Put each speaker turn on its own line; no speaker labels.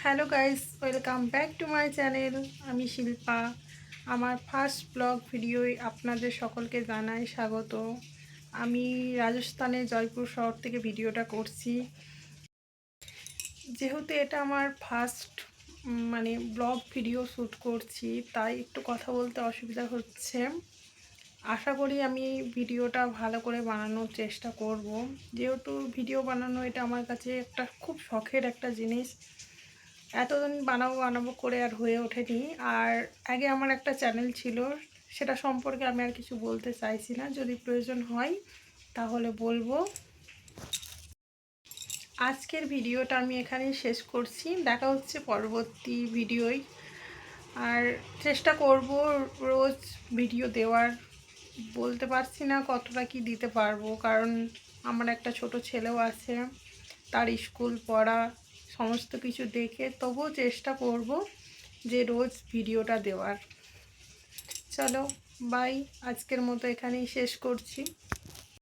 Hello guys, welcome back to my channel. আমি শিল্পা। আমার first blog ভিডিওয় আপনাদের সকলকে জানাই স্বাগত। আমি রাজস্থানের জয়পুর শহর থেকে ভিডিওটা করছি। যেহেতু এটা আমার ফার্স্ট ব্লগ ভিডিও শ্যুট করছি, তাই একটু কথা বলতে অসুবিধা হচ্ছে। আশা করি আমি ভিডিওটা ভালো করে বানানোর চেষ্টা করব। যেহেতু ভিডিও বানানো এটা আমার কাছে একটা খুব শখের একটা জিনিস। এতদিন বানাবো বানাবো করে আর হয়ে ওঠেনি। আর আগে আমার একটা চ্যানেল ছিল, সেটা সম্পর্কে আমি আর কিছু বলতে চাইছি না। যদি প্রয়োজন হয় তাহলে বলবো। আজকের ভিডিওটা আমি এখানেই শেষ করছি। দেখা হচ্ছে পরবর্তী ভিডিওয়। আর চেষ্টা করব রোজ ভিডিও দেওয়ার। বলতে পারছি না কতটা কি দিতে পারবো, কারণ আমার একটা ছোট ছেলেও আছে, তার স্কুল পড়া সমস্ত কিছু দেখে তবুও চেষ্টা করব যে রোজ ভিডিওটা দেওয়ার। চলো বাই, আজকের মতো এখানেই শেষ করছি।